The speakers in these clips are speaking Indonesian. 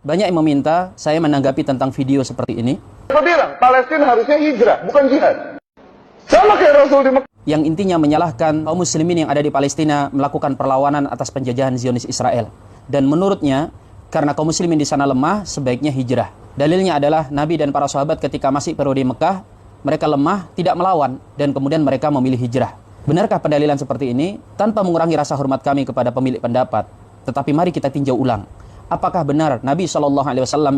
Banyak yang meminta saya menanggapi tentang video seperti ini. Saya bilang, Palestina harusnya hijrah, bukan jihad. Sama kayak Rasul di Mekah. Yang intinya menyalahkan kaum muslimin yang ada di Palestina melakukan perlawanan atas penjajahan Zionis Israel. Dan menurutnya, karena kaum muslimin di sana lemah, sebaiknya hijrah. Dalilnya adalah Nabi dan para sahabat ketika masih periode Mekah, mereka lemah, tidak melawan, dan kemudian mereka memilih hijrah. Benarkah pendalilan seperti ini? Tanpa mengurangi rasa hormat kami kepada pemilik pendapat. Tetapi mari kita tinjau ulang. Apakah benar Nabi SAW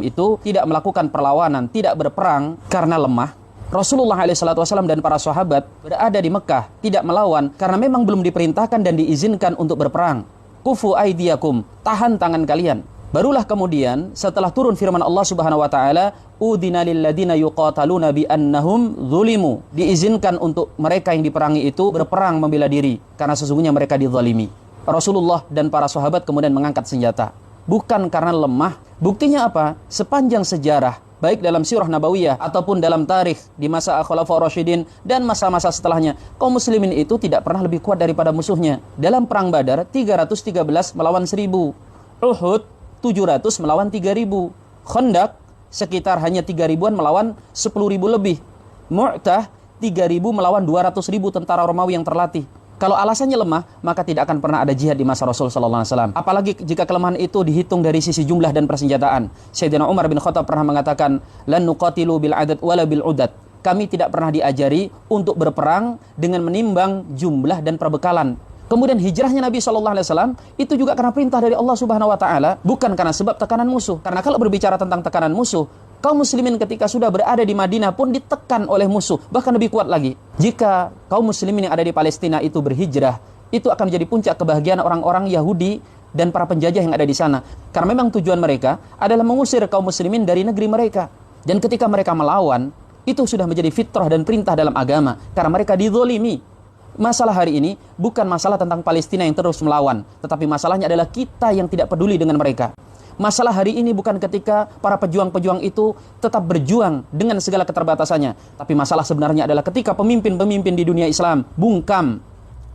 itu tidak melakukan perlawanan, tidak berperang karena lemah? Rasulullah SAW dan para sahabat berada di Mekah, tidak melawan karena memang belum diperintahkan dan diizinkan untuk berperang. Kufu aidiyakum, tahan tangan kalian. Barulah kemudian setelah turun firman Allah Subhanahu wa taala, udina lil ladina yuqataluna bi annahum zulimu. Diizinkan untuk mereka yang diperangi itu berperang membela diri karena sesungguhnya mereka dizalimi. Rasulullah dan para sahabat kemudian mengangkat senjata. Bukan karena lemah. Buktinya apa? Sepanjang sejarah, baik dalam sirah nabawiyah ataupun dalam tarikh di masa Khulafaur Rasyidin dan masa-masa setelahnya, kaum muslimin itu tidak pernah lebih kuat daripada musuhnya. Dalam perang Badar 313 melawan 1000, Uhud 700 melawan 3000, Khandaq sekitar hanya 3000-an melawan 10.000 lebih, Mu'tah 3000 melawan 200.000 tentara Romawi yang terlatih. Kalau alasannya lemah, maka tidak akan pernah ada jihad di masa Rasul sallallahu alaihi wasallam. Apalagi jika kelemahan itu dihitung dari sisi jumlah dan persenjataan. Sayyidina Umar bin Khattab pernah mengatakan, "Lan nuqatilu bil adad wala bil udad." Kami tidak pernah diajari untuk berperang dengan menimbang jumlah dan perbekalan. Kemudian hijrahnya Nabi sallallahu alaihi wasallam itu juga karena perintah dari Allah Subhanahu wa taala, bukan karena sebab tekanan musuh. Karena kalau berbicara tentang tekanan musuh, kaum muslimin ketika sudah berada di Madinah pun ditekan oleh musuh, bahkan lebih kuat lagi. Jika kaum muslimin yang ada di Palestina itu berhijrah, itu akan menjadi puncak kebahagiaan orang-orang Yahudi dan para penjajah yang ada di sana. Karena memang tujuan mereka adalah mengusir kaum muslimin dari negeri mereka. Dan ketika mereka melawan, itu sudah menjadi fitrah dan perintah dalam agama, karena mereka dizolimi. Masalah hari ini bukan masalah tentang Palestina yang terus melawan, tetapi masalahnya adalah kita yang tidak peduli dengan mereka. Masalah hari ini bukan ketika para pejuang-pejuang itu tetap berjuang dengan segala keterbatasannya. Tapi masalah sebenarnya adalah ketika pemimpin-pemimpin di dunia Islam bungkam.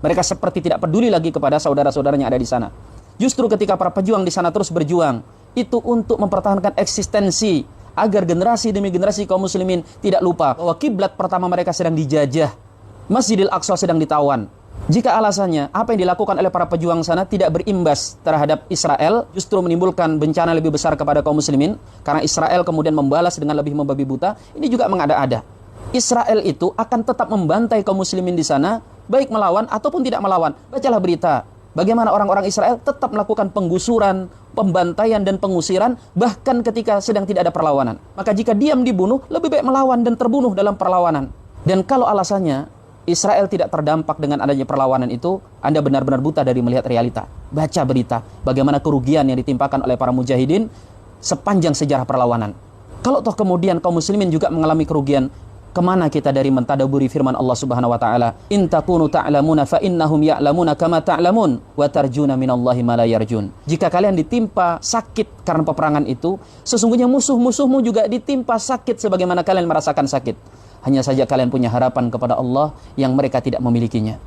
Mereka seperti tidak peduli lagi kepada saudara-saudaranya yang ada di sana. Justru ketika para pejuang di sana terus berjuang, itu untuk mempertahankan eksistensi, agar generasi demi generasi kaum muslimin tidak lupa bahwa kiblat pertama mereka sedang dijajah. Masjidil Aqsa sedang ditawan. Jika alasannya apa yang dilakukan oleh para pejuang sana tidak berimbas terhadap Israel, justru menimbulkan bencana lebih besar kepada kaum muslimin, karena Israel kemudian membalas dengan lebih membabi buta, ini juga mengada-ada. Israel itu akan tetap membantai kaum muslimin di sana, baik melawan ataupun tidak melawan. Bacalah berita bagaimana orang-orang Israel tetap melakukan penggusuran, pembantaian dan pengusiran, bahkan ketika sedang tidak ada perlawanan. Maka jika diam dibunuh, lebih baik melawan dan terbunuh dalam perlawanan. Dan kalau alasannya Israel tidak terdampak dengan adanya perlawanan itu, Anda benar-benar buta dari melihat realita. Baca berita bagaimana kerugian yang ditimpakan oleh para mujahidin sepanjang sejarah perlawanan. Kalau toh kemudian kaum muslimin juga mengalami kerugian, kemana kita dari mentadaburi firman Allah Subhanahu wa taala, "In takunu ta'lamuna fa innahum ya'lamuna kama ta'lamun wa tarjuna minallahi ma la yarjun." Jika kalian ditimpa sakit karena peperangan itu, sesungguhnya musuh-musuhmu juga ditimpa sakit sebagaimana kalian merasakan sakit. Hanya saja kalian punya harapan kepada Allah yang mereka tidak memilikinya.